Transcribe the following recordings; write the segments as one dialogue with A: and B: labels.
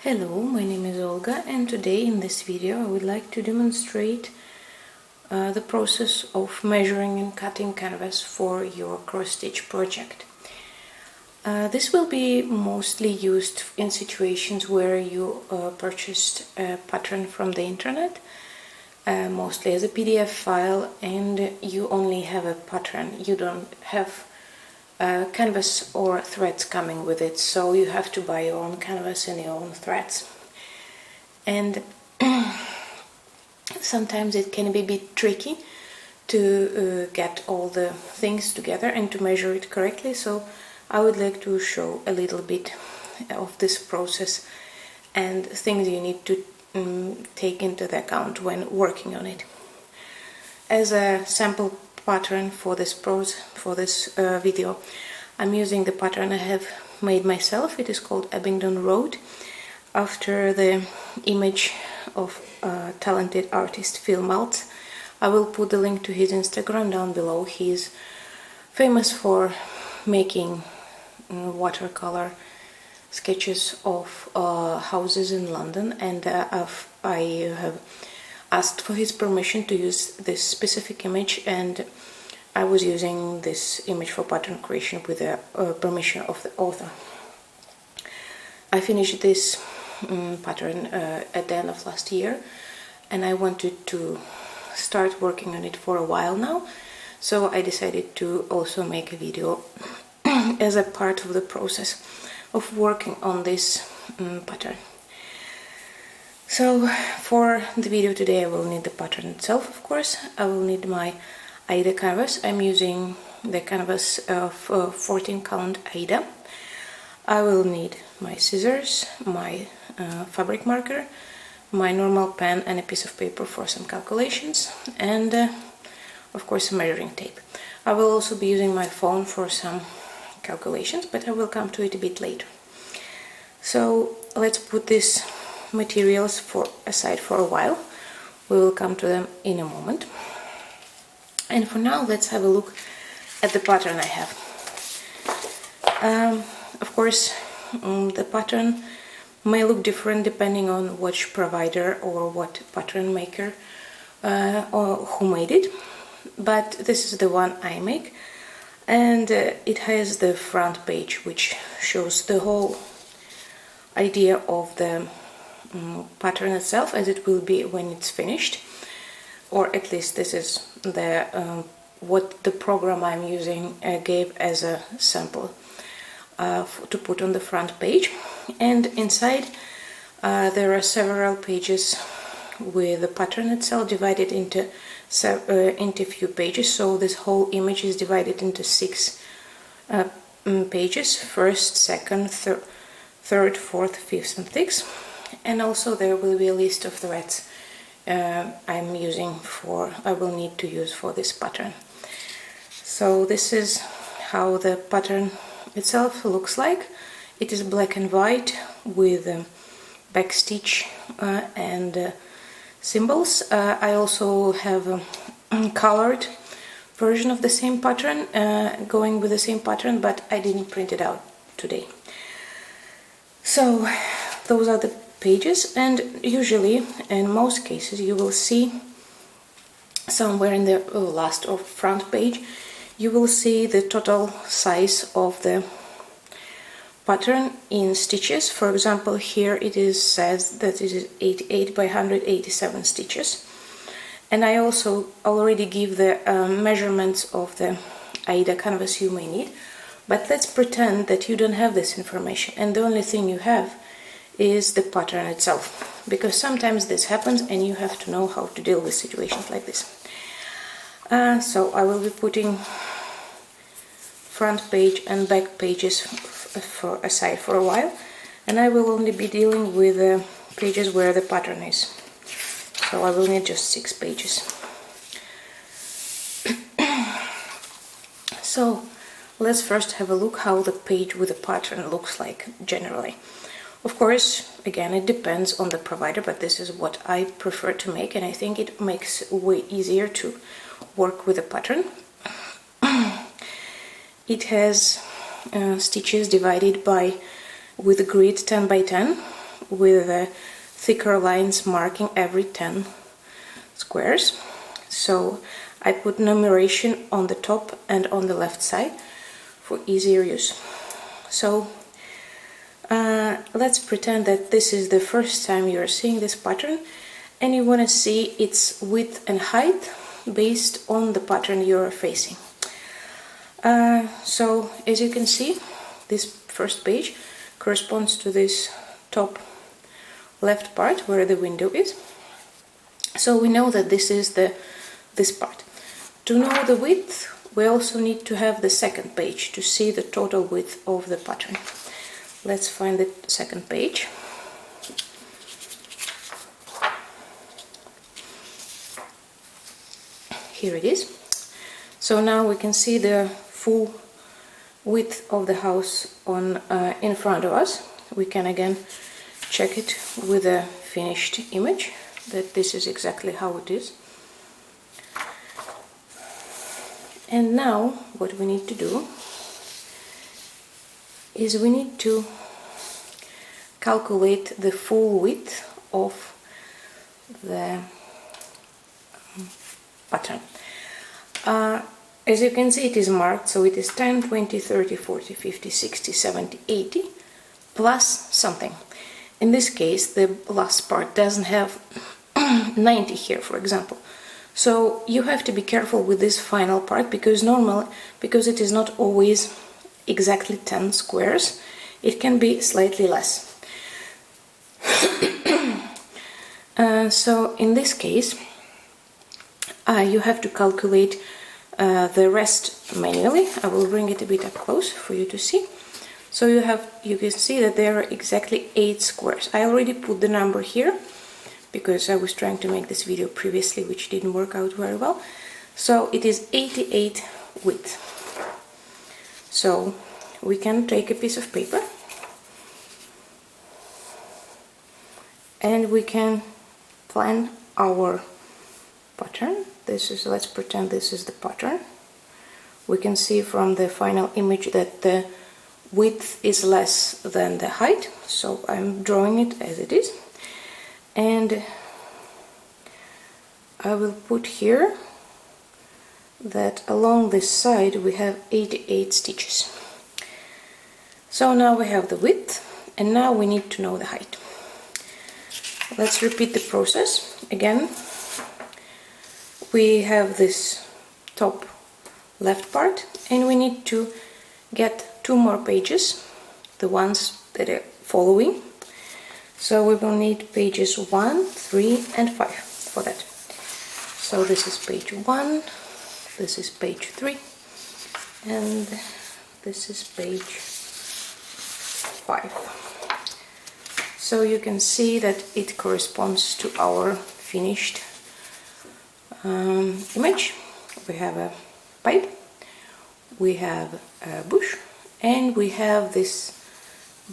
A: Hello, my name is Olga, and today in this video I would like to demonstrate the process of measuring and cutting canvas for your cross-stitch project. This will be mostly used in situations where you purchased a pattern from the internet, mostly as a PDF file, and you only have a pattern. You don't have canvas or threads coming with it, so you have to buy your own canvas and your own threads. And sometimes it can be a bit tricky to get all the things together and to measure it correctly, so I would like to show a little bit of this process and things you need to take into account when working on it. As a sample pattern for this video, I'm using the pattern I have made myself. It is called Abingdon Road, after the image of talented artist Phil Maltz. I will put the link to his Instagram down below. He is famous for making watercolor sketches of houses in London, and I have asked for his permission to use this specific image, and I was using this image for pattern creation with the permission of the author. I finished this pattern at the end of last year, and I wanted to start working on it for a while now, so I decided to also make a video as a part of the process of working on this pattern. So for the video today I will need the pattern itself, of course. I will need my Aida canvas. I'm using the canvas of 14 count Aida. I will need my scissors, my fabric marker, my normal pen and a piece of paper for some calculations, and of course a measuring tape. I will also be using my phone for some calculations, but I will come to it a bit later. So let's put these materials aside for a while. We will come to them in a moment. And for now, let's have a look at the pattern I have. Of course, the pattern may look different depending on which provider or what pattern maker or who made it, but this is the one I make, and it has the front page which shows the whole idea of the pattern itself as it will be when it's finished, or at least this is the what the program I'm using gave as a sample to put on the front page. And inside there are several pages with the pattern itself divided into few pages, so this whole image is divided into 6 pages: first, second, third, fourth, fifth and sixth. And also there will be a list of threads I will need to use for this pattern. So this is how the pattern itself looks like. It is black and white with backstitch and symbols. I also have a colored version of the same pattern, going with the same pattern, but I didn't print it out today. So those are the pages, and usually in most cases you will see somewhere in the last or front page you will see the total size of the pattern in stitches. For example, here it says that it is 88 by 187 stitches, and I also already give the measurements of the Aida canvas you may need. But let's pretend that you don't have this information and the only thing you have is the pattern itself, because sometimes this happens and you have to know how to deal with situations like this. So I will be putting front page and back pages aside for a while, and I will only be dealing with the pages where the pattern is. So I will need just 6 pages. So let's first have a look how the page with the pattern looks like generally. Of course, again, it depends on the provider, but this is what I prefer to make, and I think it makes it way easier to work with the pattern. It has stitches divided with a grid 10 by 10, with thicker lines marking every 10 squares. So I put numeration on the top and on the left side for easier use. So let's pretend that this is the first time you're seeing this pattern and you want to see its width and height based on the pattern you're facing. So as you can see, this first page corresponds to this top left part where the window is. So we know that this is this part. To know the width, we also need to have the second page to see the total width of the pattern. Let's find the second page. Here it is. So now we can see the full width of the house on in front of us. We can again check it with a finished image, that this is exactly how it is. And now what we need to do is we need to calculate the full width of the pattern. As you can see, it is marked, so it is 10, 20, 30, 40, 50, 60, 70, 80 plus something. In this case, the last part doesn't have 90 here, for example. So you have to be careful with this final part, because it is not always exactly 10 squares, it can be slightly less. So in this case, you have to calculate the rest manually. I will bring it a bit up close for you to see. So you can see that there are exactly 8 squares. I already put the number here because I was trying to make this video previously, which didn't work out very well. So it is 88 width. So we can take a piece of paper and we can plan our pattern. Let's pretend this is the pattern. We can see from the final image that the width is less than the height, so I'm drawing it as it is. And I will put here that along this side we have 88 stitches. So now we have the width, and now we need to know the height. Let's repeat the process again. We have this top left part, and we need to get 2 more pages, the ones that are following. So we will need pages 1, 3 and 5 for that. So this is page 1, this is page 3, and this is page 5. So you can see that it corresponds to our finished image. We have a pipe, we have a bush, and we have this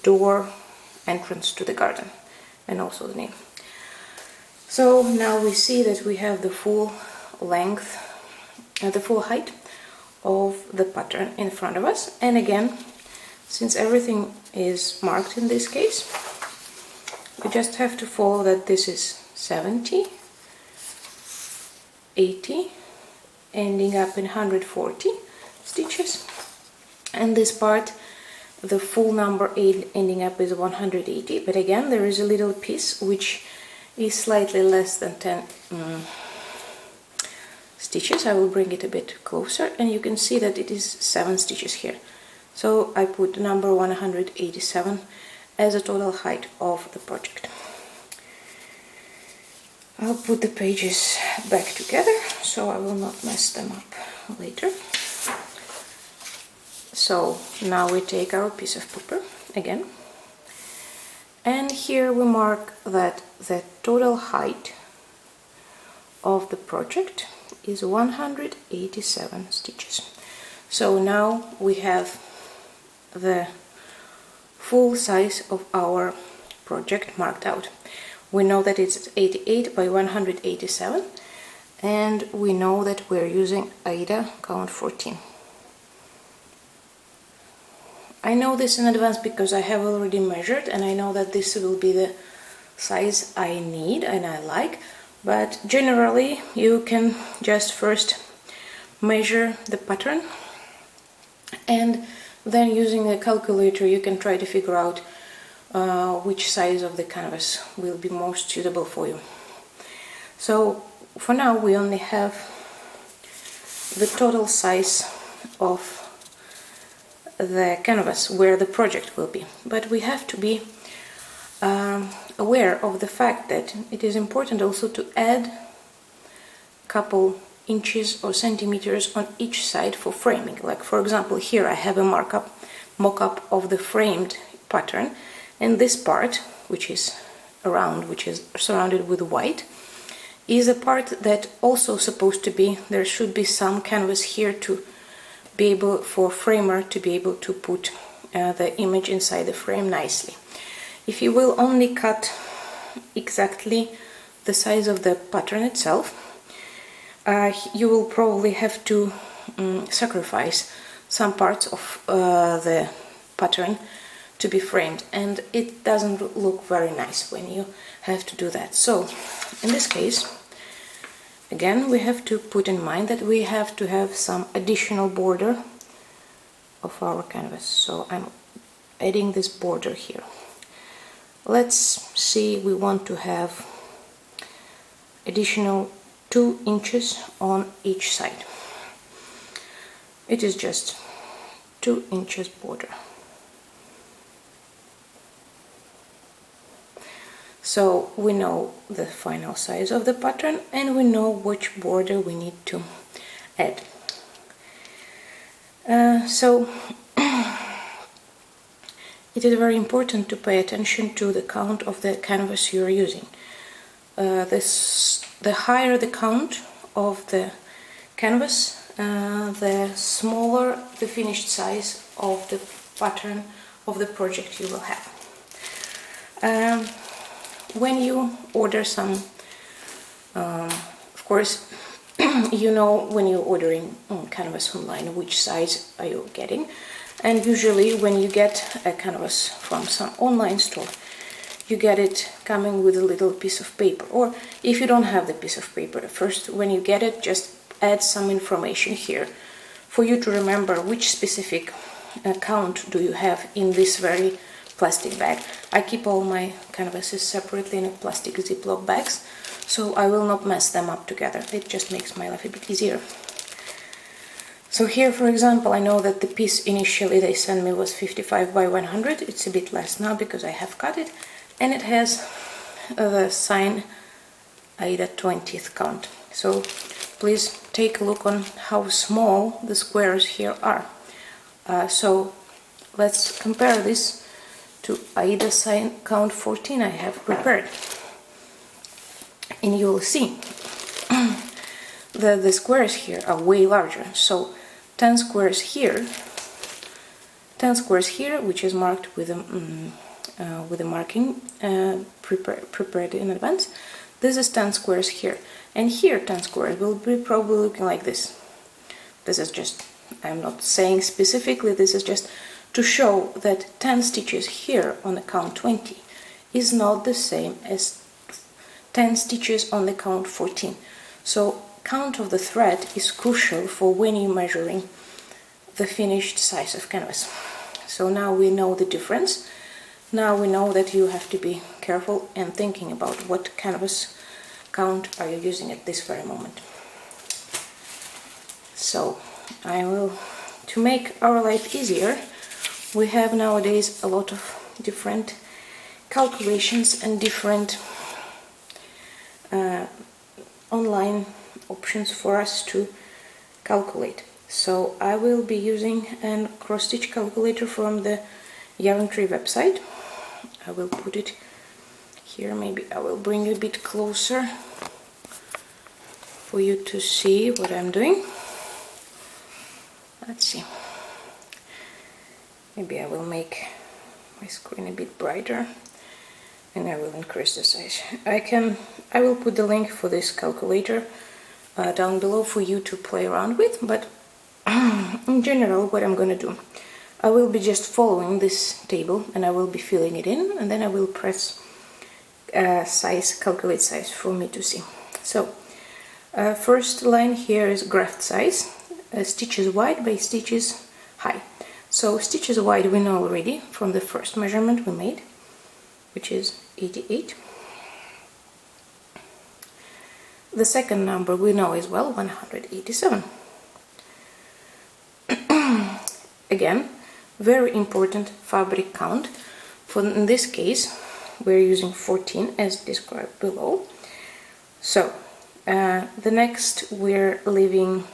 A: door entrance to the garden, and also the name. So now we see that we have the full length, the full height of the pattern in front of us. And again, since everything is marked in this case, we just have to follow that this is 70, 80, ending up in 140 stitches, and this part, the full number ending up is 180. But again, there is a little piece which is slightly less than 10 stitches. I will bring it a bit closer, and you can see that it is 7 stitches here. So I put the number 187 as a total height of the project. I'll put the pages back together so I will not mess them up later. So now we take our piece of paper again, and here we mark that the total height of the project is 187 stitches. So now we have the full size of our project marked out. We know that it's 88 by 187, and we know that we're using Aida count 14. I know this in advance because I have already measured, and I know that this will be the size I need and I like, but generally you can just first measure the pattern, and then using a calculator you can try to figure out which size of the canvas will be most suitable for you. So for now we only have the total size of the canvas where the project will be, but we have to be aware of the fact that it is important also to add a couple inches or centimeters on each side for framing. Like for example, here I have a mock-up of the framed pattern, and this part, which is around, which is surrounded with white, is a part that also supposed to be, there should be some canvas here to be able, for framer to be able to put the image inside the frame nicely. If you will only cut exactly the size of the pattern itself, you will probably have to sacrifice some parts of the pattern to be framed, and it doesn't look very nice when you have to do that. So in this case, again, we have to put in mind that we have to have some additional border of our canvas. So I'm adding this border here. Let's see, we want to have additional 2 inches on each side. It is just 2 inches border. So we know the final size of the pattern, and we know which border we need to add. So it is very important to pay attention to the count of the canvas you are using. The higher the count of the canvas, the smaller the finished size of the pattern of the project you will have. When you order some, of course, you know when you're ordering canvas online which size are you getting, and usually when you get a canvas from some online store, you get it coming with a little piece of paper, or if you don't have the piece of paper, first when you get it, just add some information here for you to remember which specific count do you have in this very plastic bag. I keep all my canvases separately in a plastic Ziploc bags, so I will not mess them up together. It just makes my life a bit easier. So here, for example, I know that the piece initially they sent me was 55 by 100. It's a bit less now because I have cut it, and it has the sign Aida 20th count. So please take a look on how small the squares here are. So let's compare this to Aida sign count 14 I have prepared, and you will see that the squares here are way larger. So 10 squares here, which is marked with a marking prepared in advance. This is 10 squares here, and here 10 squares will be probably looking like this. This is just, I'm not saying specifically, this is just to show that 10 stitches here on the count 20 is not the same as 10 stitches on the count 14. So count of the thread is crucial for when you're measuring the finished size of canvas. So now we know the difference. Now we know that you have to be careful and thinking about what canvas count are you using at this very moment. So to make our life easier, we have nowadays a lot of different calculations and different online options for us to calculate. So I will be using a cross-stitch calculator from the Yarn Tree website. I will put it here, maybe I will bring it a bit closer for you to see what I'm doing. Let's see. Maybe I will make my screen a bit brighter, and I will increase the size. I will put the link for this calculator down below for you to play around with, but in general what I'm going to do, I will be just following this table and I will be filling it in, and then I will press size, calculate size for me to see. So first line here is graft size, stitches wide by stitches high. So stitches wide we know already from the first measurement we made, which is 88. The second number we know as well, 187. Again, very important fabric count. In this case, we're using 14 as described below. So the next we're leaving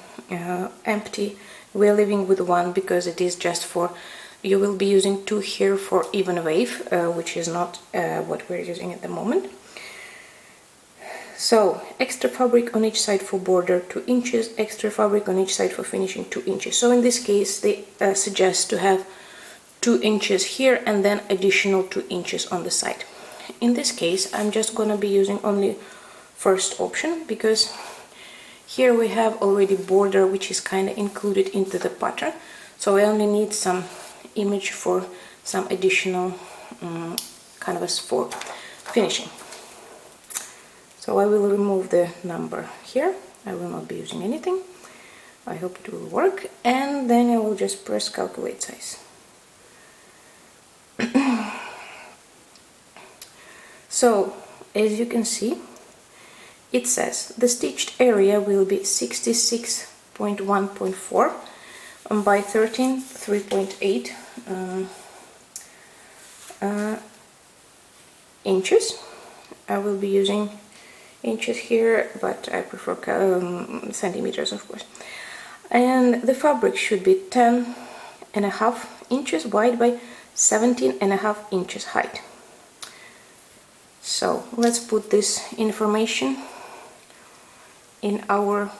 A: empty. We're leaving with 1 because it is just for, you will be using 2 here for even wave, which is not what we're using at the moment. So extra fabric on each side for border 2 inches, extra fabric on each side for finishing 2 inches. So in this case they suggest to have 2 inches here and then additional 2 inches on the side. In this case I'm just gonna be using only first option, because here we have already border which is kind of included into the pattern, so I only need some image for some additional canvas for finishing. So I will remove the number here, I will not be using anything, I hope it will work, and then I will just press calculate size. So as you can see, it says the stitched area will be 66.1.4 by 3.8 inches. I will be using inches here, but I prefer centimeters, of course. And the fabric should be 10.5 inches wide by 17.5 inches height. So let's put this information in our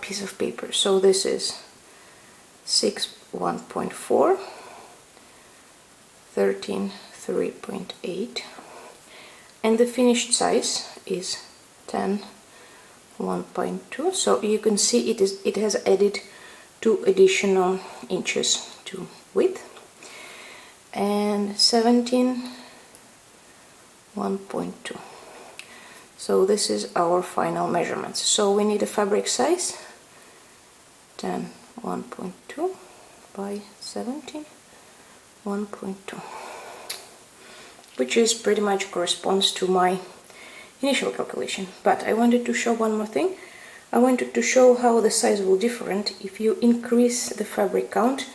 A: piece of paper. So this is 1.4, 3.8, and the finished size is 1.2. So you can see it has added 2 additional inches to width, and 1.2. So this is our final measurements. So we need a fabric size 1.2 by 1.2, which is pretty much corresponds to my initial calculation. But I wanted to show one more thing. I wanted to show how the size will different if you increase the fabric count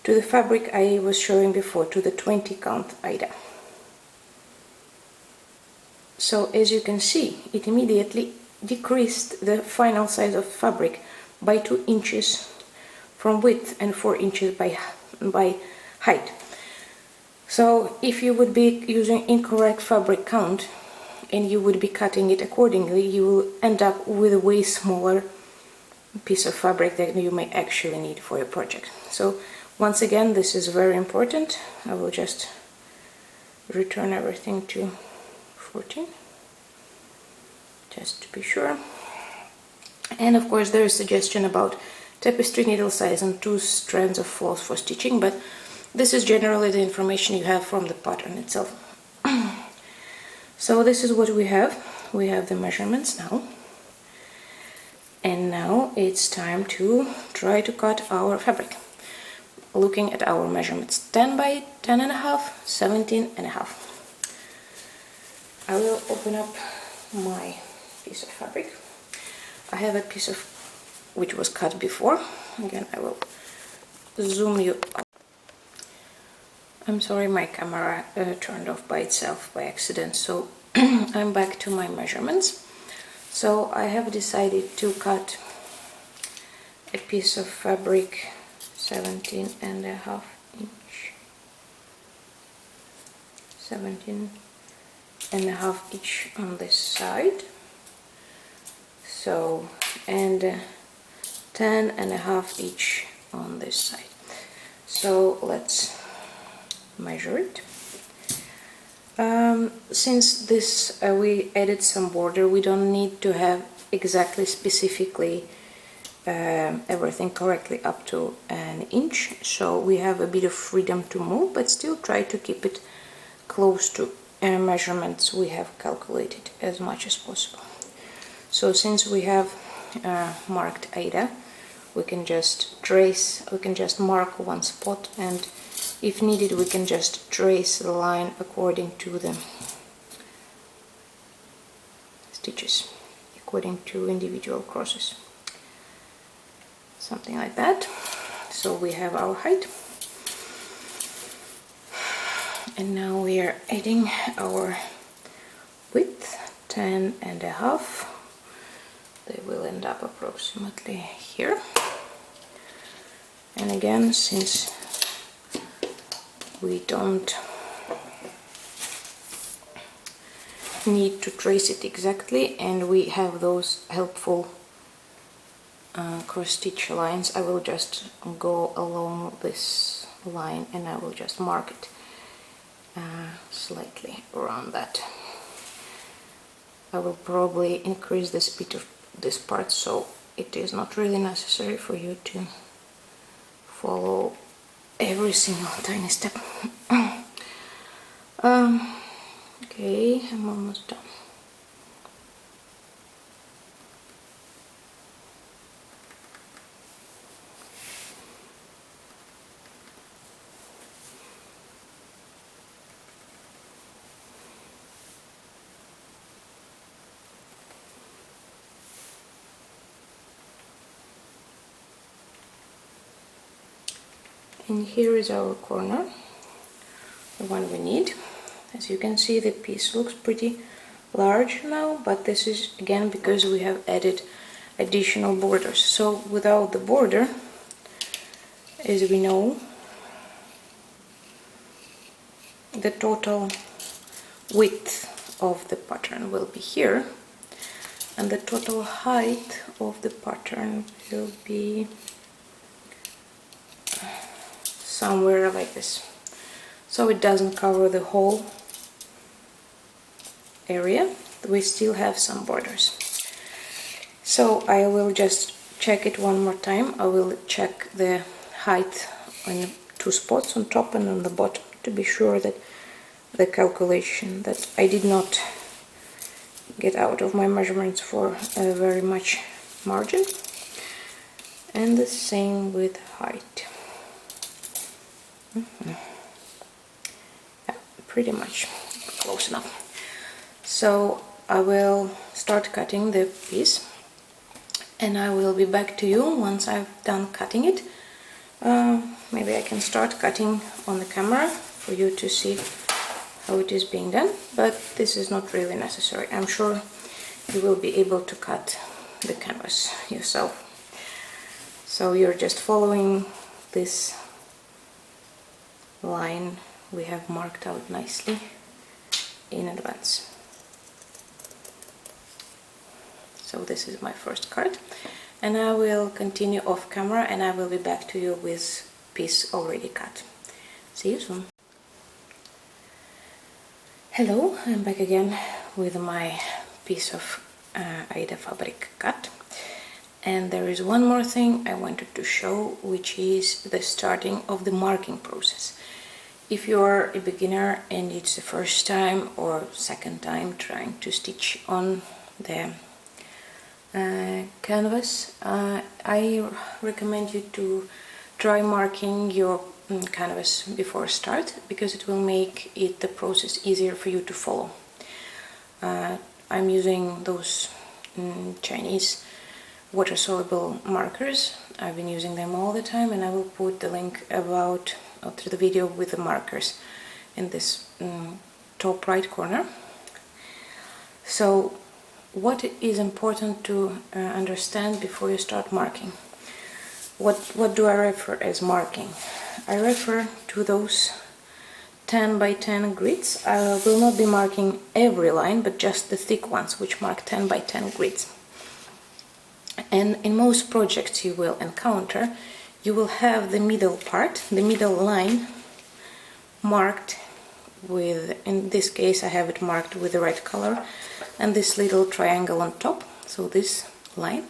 A: to the fabric I was showing before, to the 20 count Aida. So as you can see, it immediately decreased the final size of fabric by 2 inches from width and 4 inches by height. So if you would be using incorrect fabric count and you would be cutting it accordingly, you will end up with a way smaller piece of fabric that you may actually need for your project. So once again, this is very important. I will just return everything to 14 just to be sure. And of course there is suggestion about tapestry needle size and 2 strands of floss for stitching, but this is generally the information you have from the pattern itself. So this is what we have. We have the measurements now, and now it's time to try to cut our fabric. Looking at our measurements, 10 by 10.5, 17.5. I will open up my piece of fabric. I have a piece of which was cut before. Again, I will zoom you up. I'm sorry, my camera turned off by itself by accident, so I'm back to my measurements. So I have decided to cut a piece of fabric 17.5 inch, 17.5 inch on this side, so, and 10.5 each on this side. So let's measure it. Since this we added some border, we don't need to have exactly specifically everything correctly up to an inch, so we have a bit of freedom to move, but still try to keep it close to measurements we have calculated as much as possible. So since we have marked Aida, we can just trace, we can just mark one spot, and if needed we can just trace the line according to the stitches, according to individual crosses. Something like that. So we have our height. And now we are adding our width, 10.5. They will end up approximately here. And again, since we don't need to trace it exactly and we have those helpful cross-stitch lines, I will just go along this line and I will just mark it slightly around that. I will probably increase the speed of this part, so it is not really necessary for you to follow every single tiny step. Okay, I'm almost done. And here is our corner, the one we need. As you can see, the piece looks pretty large now, but this is again because we have added additional borders. So without the border, as we know, the total width of the pattern will be here, and the total height of the pattern will be somewhere like this. So it doesn't cover the whole area, we still have some borders. So I will just check it one more time. I will check the height on two spots, on top and on the bottom, to be sure that the calculation, that I did not get out of my measurements for very much margin. And the same with height. Yeah, pretty much close enough. So I will start cutting the piece, and I will be back to you once I've done cutting it. Maybe I can start cutting on the camera for you to see how it is being done, but this is not really necessary. I'm sure you will be able to cut the canvas yourself. So you're just following this line we have marked out nicely in advance. So this is my first card, and I will continue off camera and I will be back to you with piece already cut. See you soon. Hello, I'm back again with my piece of Aida fabric cut. And there is one more thing I wanted to show, which is the starting of the marking process. If you are a beginner and it's the first time or second time trying to stitch on the canvas, I recommend you to try marking your canvas before start, because it will make the process easier for you to follow. I'm using those Chinese water-soluble markers. I've been using them all the time, and I will put the link to the video with the markers in this top right corner. So what is important to understand before you start marking? What do I refer as marking? I refer to those 10 by 10 grids. I will not be marking every line, but just the thick ones, which mark 10 by 10 grids. And in most projects you will encounter, you will have the middle part, the middle line, marked with, in this case I have it marked with the red color, and this little triangle on top, so this line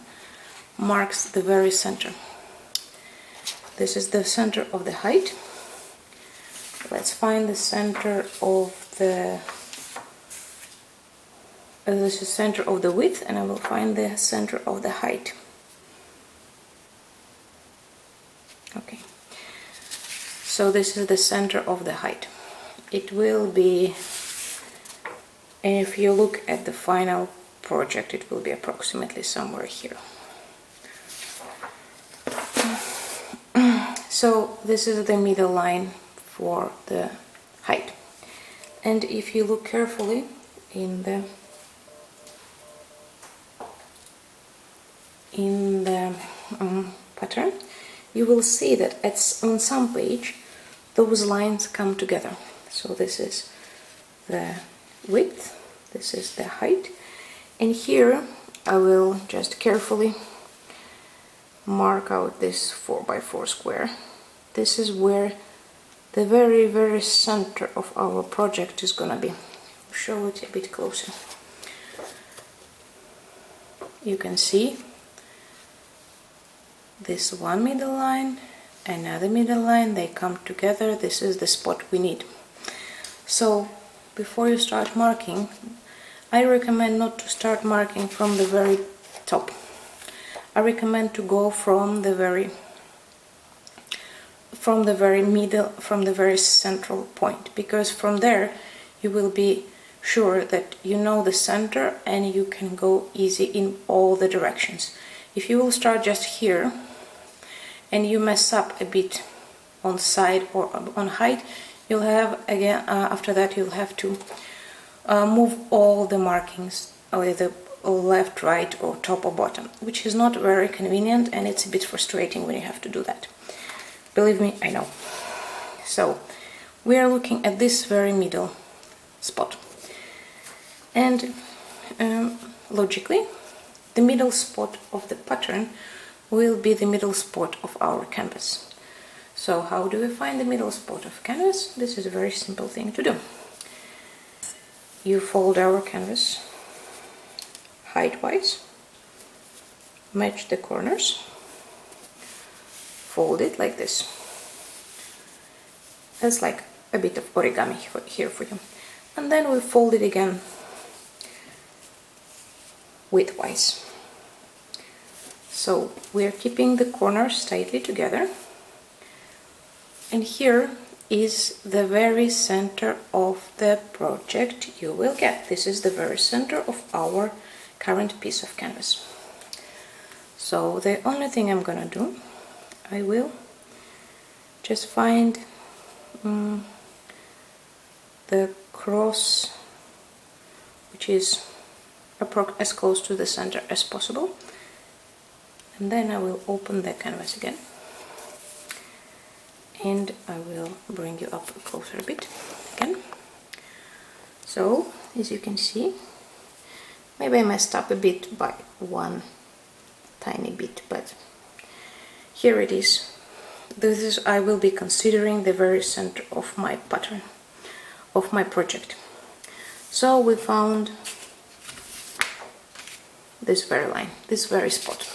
A: marks the very center. This is the center of the height. Let's find the center of the this is center of the width, and I will find the center of the height. Okay, so this is the center of the height. It will be, if you look at the final project, it will be approximately somewhere here. So this is the middle line for the height, and if you look carefully in the pattern, you will see that on some page those lines come together. So this is the width, this is the height, and here I will just carefully mark out this 4x4 square. This is where the very center of our project is gonna be. I'll show it a bit closer. You can see this one middle line, another middle line, they come together. This is the spot we need. So before you start marking, I recommend not to start marking from the very top. I recommend to go from the very middle, from the very central point, because from there you will be sure that you know the center and you can go easy in all the directions. If you will start just here and you mess up a bit on side or on height, you'll have again after that you'll have to move all the markings, either left, right, or top or bottom, which is not very convenient, and it's a bit frustrating when you have to do that. Believe me, I know. So we are looking at this very middle spot, and logically the middle spot of the pattern will be the middle spot of our canvas. So how do we find the middle spot of canvas? This is a very simple thing to do. You fold our canvas height-wise, match the corners, fold it like this. That's like a bit of origami here for you. And then we fold it again widthwise. So we're keeping the corners tightly together, and here is the very center of the project you will get. This is the very center of our current piece of canvas. So the only thing I'm gonna do, I will just find the cross, which is as close to the center as possible, and then I will open the canvas again, and I will bring you up closer a bit again. So as you can see, maybe I messed up a bit by one tiny bit, but here it is. This is, I will be considering the very center of my pattern, of my project. So we found this very line, this very spot.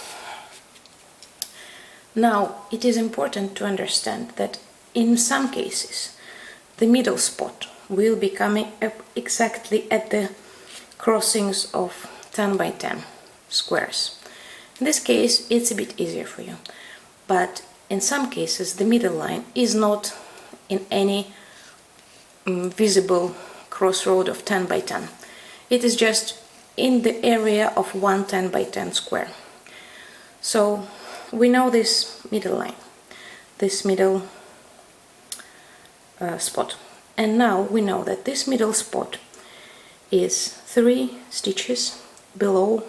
A: Now it is important to understand that in some cases the middle spot will be coming up exactly at the crossings of 10 by 10 squares. In this case it's a bit easier for you, but in some cases the middle line is not in any visible crossroad of 10 by 10. It is just in the area of 1 10 by 10 square. So we know this middle line, this middle spot, and now we know that this middle spot is 3 stitches below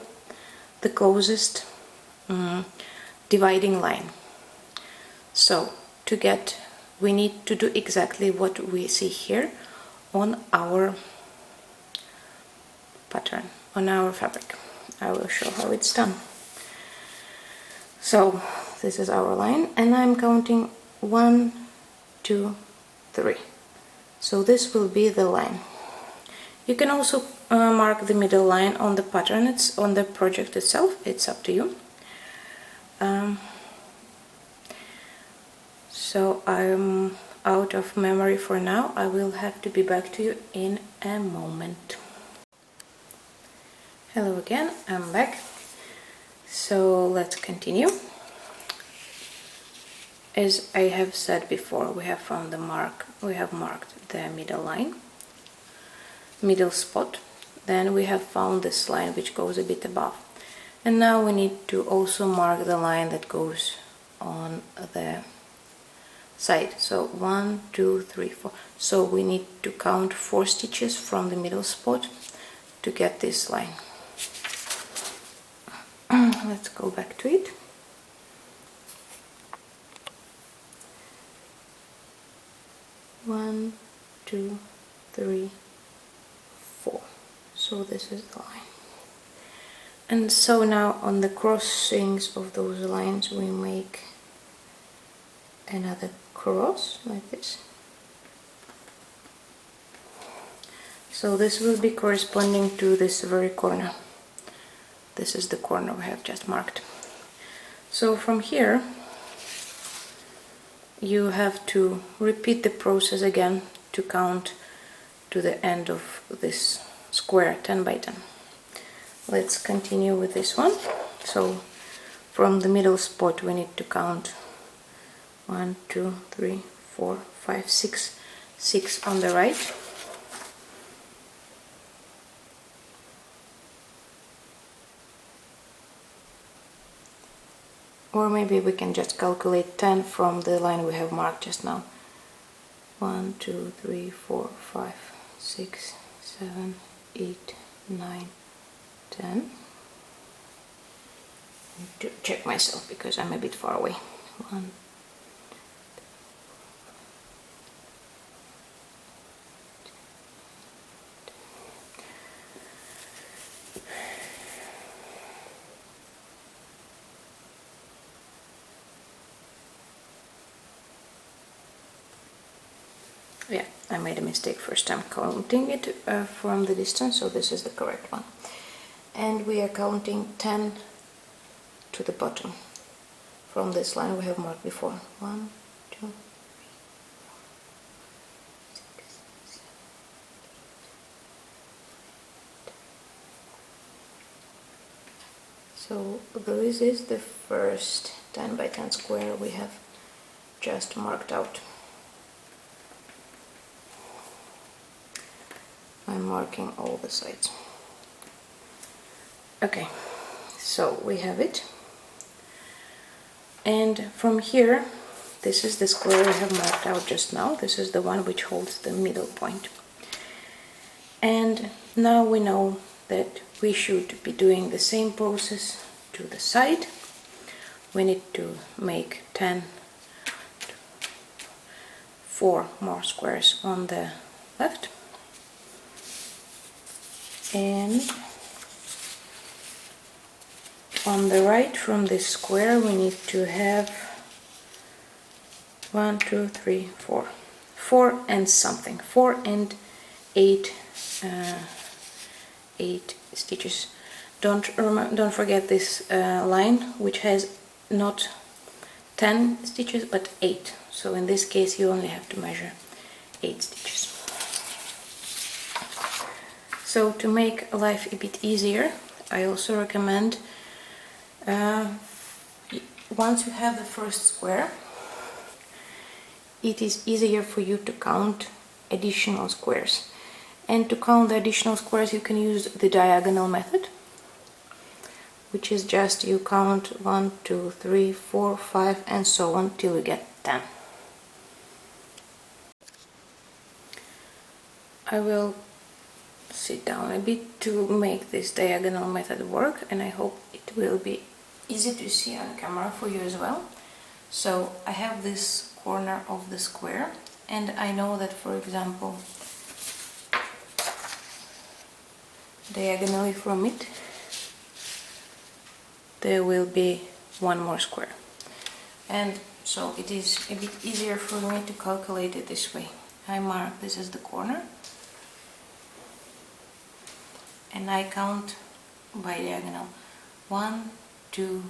A: the closest dividing line. So to get, we need to do exactly what we see here on our pattern, on our fabric. I will show how it's done. So this is our line, and I'm counting 1 2 3. So this will be the line. You can also mark the middle line on the pattern, it's on the project itself, it's up to you. So I'm out of memory for now. I will have to be back to you in a moment. Hello again, I'm back. So let's continue. As I have said before, we have found the mark, we have marked the middle line, middle spot. Then we have found this line which goes a bit above. And now we need to also mark the line that goes on the side. So 1, 2, 3, 4. So we need to count 4 stitches from the middle spot to get this line. Let's go back to it. One, 2, 3, 4. So this is the line. And so now on the crossings of those lines we make another cross like this. So this will be corresponding to this very corner. This is the corner we have just marked. So from here you have to repeat the process again to count to the end of this square 10 by 10. Let's continue with this one. So from the middle spot we need to count 1, 2, 3, 4, 5, 6, 6 on the right. Or maybe we can just calculate 10 from the line we have marked just now. 1, 2, 3, 4, 5, 6, 7, 8, 9, 10. I need to check myself because I'm a bit far away. 1, yeah, I made a mistake first time counting it from the distance, so this is the correct one. And we are counting 10 to the bottom from this line we have marked before. 1, 2, 3, 4, 6, 7, 8. So this is the first 10 by 10 square we have just marked out. I'm marking all the sides. Okay, so we have it. And from here, this is the square we have marked out just now. This is the one which holds the middle point. And now we know that we should be doing the same process to the side. We need to make 4 more squares on the left. And on the right from this square we need to have 1, 2, 3, 4. 4 and something. 4 and 8 stitches. Don't forget this line which has not 10 stitches but 8. So in this case you only have to measure 8 stitches. So to make life a bit easier, I also recommend once you have the first square, it is easier for you to count additional squares. And to count the additional squares you can use the diagonal method, which is just you count 1, 2, 3, 4, 5 and so on till you get 10. I will sit down a bit to make this diagonal method work, and I hope it will be easy to see on camera for you as well. So I have this corner of the square, and I know that, for example, diagonally from it there will be one more square, and so it is a bit easier for me to calculate it this way. I mark this as the corner and I count by diagonal 1, 2,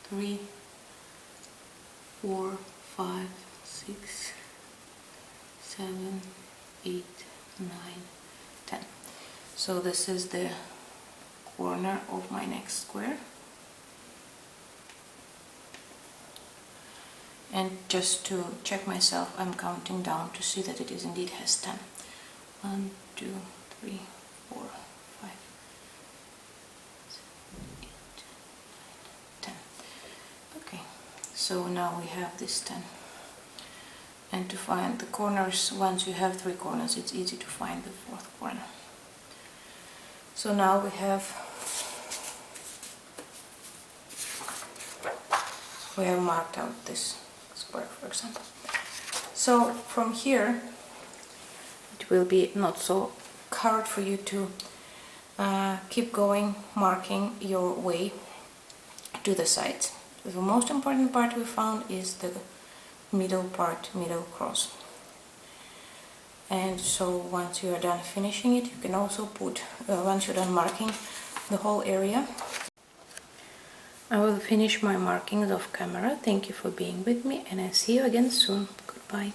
A: 3, 4, 5, 6, 7, 8, 9, 10. So this is the corner of my next square. And just to check myself, I'm counting down to see that it is indeed has 10. 1, 2, 3, 4, 5, 7, 8, 9, 10. Okay, so now we have this 10. And to find the corners, once you have 3 corners, it's easy to find the 4th corner. So now we have marked out this square, for example. So from here it will be not so hard for you to keep going, marking your way to the sides. The most important part we found is the middle part, middle cross. And so once you are done finishing it, you can also put, once you're done marking the whole area, I will finish my markings off camera. Thank you for being with me, and I'll see you again soon. Goodbye.